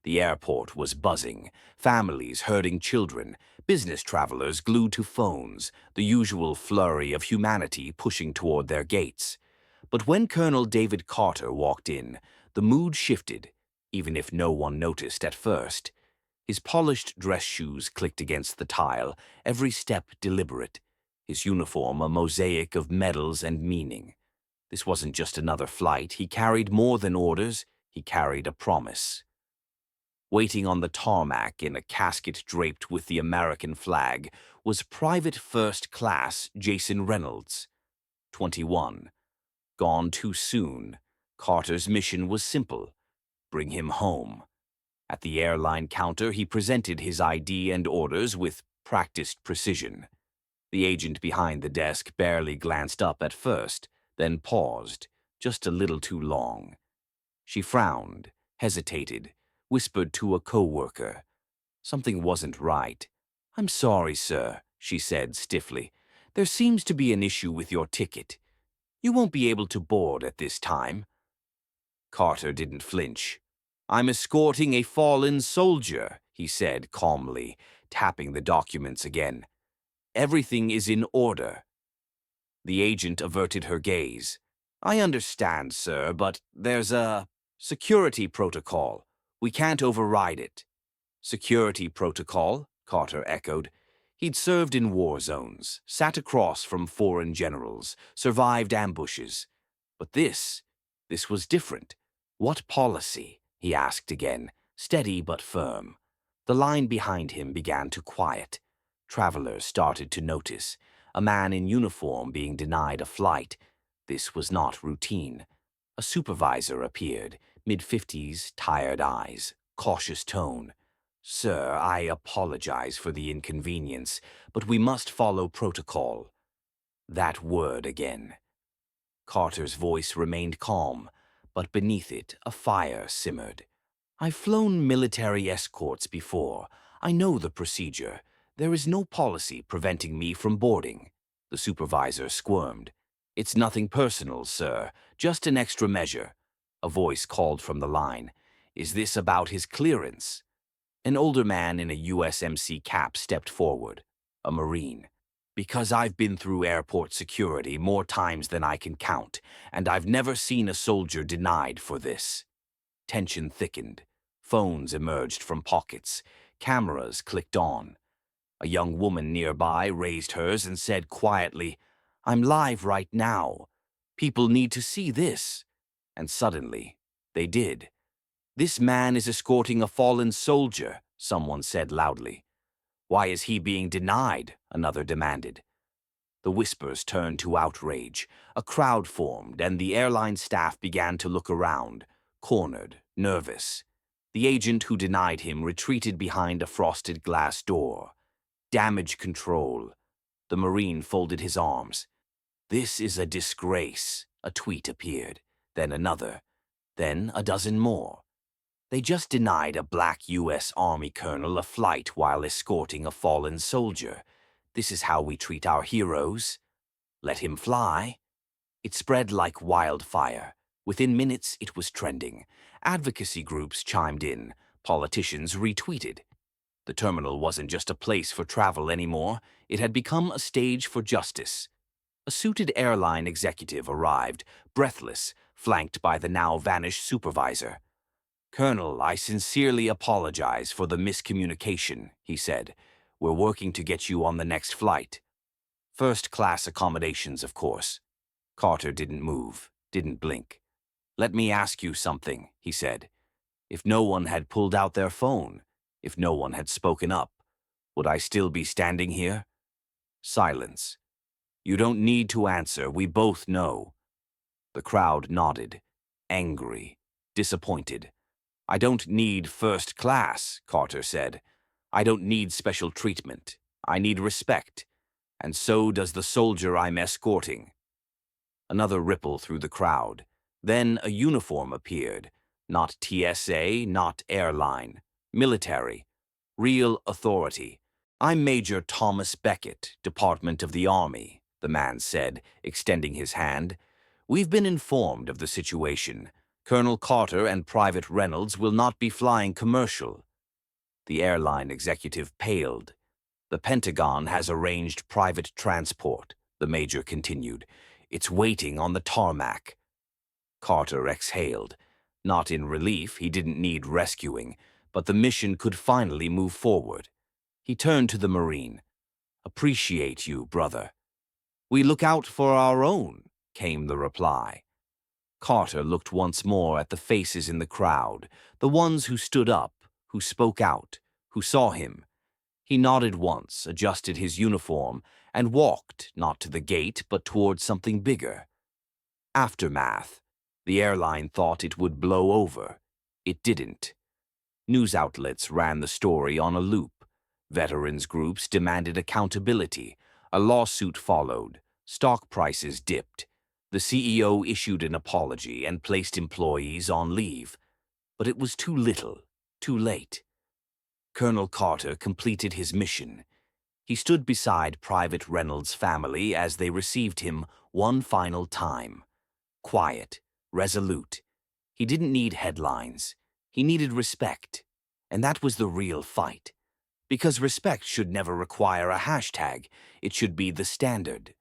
The airport was buzzing, families herding children, business travelers glued to phones, the usual flurry of humanity pushing toward their gates. But when Colonel David Carter walked in, the mood shifted, even if no one noticed at first. His polished dress shoes clicked against the tile, every step deliberate, his uniform a mosaic of medals and meaning. This wasn't just another flight. He carried more than orders. He carried a promise. Waiting on the tarmac in a casket draped with the American flag was Private First Class Jason Reynolds, 21. Gone too soon, Carter's mission was simple: bring him home. At the airline counter, he presented his ID and orders with practiced precision. The agent behind the desk barely glanced up at first, then paused, just a little too long. She frowned, hesitated, whispered to a coworker. Something wasn't right. "I'm sorry, sir," she said stiffly. "There seems to be an issue with your ticket. You won't be able to board at this time." Carter didn't flinch. "I'm escorting a fallen soldier," he said calmly, tapping the documents again. "Everything is in order." The agent averted her gaze. "I understand, sir, but there's a security protocol. We can't override it." "Security protocol?" Carter echoed. He'd served in war zones, sat across from foreign generals, survived ambushes. But this was different. "What policy?" he asked again, steady but firm. The line behind him began to quiet. Travelers started to notice. A man in uniform being denied a flight. This was not routine. A supervisor appeared, mid-50s, tired eyes, cautious tone. "Sir, I apologize for the inconvenience, but we must follow protocol." That word again. Carter's voice remained calm, but beneath it a fire simmered. "I've flown military escorts before. I know the procedure. There is no policy preventing me from boarding." The supervisor squirmed. "It's nothing personal, sir, just an extra measure." A voice called from the line. "Is this about his clearance?" An older man in a USMC cap stepped forward, a Marine. "Because I've been through airport security more times than I can count, and I've never seen a soldier denied for this." Tension thickened. Phones emerged from pockets. Cameras clicked on. A young woman nearby raised hers and said quietly, "I'm live right now. People need to see this." And suddenly, they did. "This man is escorting a fallen soldier," someone said loudly. "Why is he being denied?" another demanded. The whispers turned to outrage. A crowd formed, and the airline staff began to look around, cornered, nervous. The agent who denied him retreated behind a frosted glass door. Damage control. The Marine folded his arms. "This is a disgrace." A tweet appeared, then another, then a dozen more. They just denied a black U.S. Army colonel a flight while escorting a fallen soldier. This is how we treat our heroes. Let him fly. It spread like wildfire. Within minutes, it was trending. Advocacy groups chimed in. Politicians retweeted. The terminal wasn't just a place for travel anymore. It had become a stage for justice. A suited airline executive arrived, breathless, flanked by the now-vanished supervisor. "Colonel, I sincerely apologize for the miscommunication," he said. "We're working to get you on the next flight." First-class accommodations, of course. Carter didn't move, didn't blink. "Let me ask you something," he said. "If no one had pulled out their phone, if no one had spoken up, would I still be standing here?" Silence. "You don't need to answer, we both know." The crowd nodded, angry, disappointed. "I don't need first class," Carter said. "I don't need special treatment. I need respect. And so does the soldier I'm escorting." Another ripple through the crowd. Then a uniform appeared. Not TSA, not airline. Military. Real authority. "I'm Major Thomas Beckett, Department of the Army," the man said, extending his hand. "We've been informed of the situation. Colonel Carter and Private Reynolds will not be flying commercial. The airline executive paled. The Pentagon has arranged private transport, the major continued. It's waiting on the tarmac. Carter exhaled. Not in relief, he didn't need rescuing, but the mission could finally move forward. He turned to the Marine. "Appreciate you, brother." "We look out for our own," came the reply. Carter looked once more at the faces in the crowd, the ones who stood up, who spoke out, who saw him. He nodded once, adjusted his uniform, and walked, not to the gate, but towards something bigger. Aftermath. The airline thought it would blow over. It didn't. News outlets ran the story on a loop. Veterans groups demanded accountability. A lawsuit followed. Stock prices dipped. The CEO issued an apology and placed employees on leave. But it was too little, too late. Colonel Carter completed his mission. He stood beside Private Reynolds' family as they received him one final time. Quiet, resolute. He didn't need headlines. He needed respect. And that was the real fight. Because respect should never require a hashtag. It should be the standard.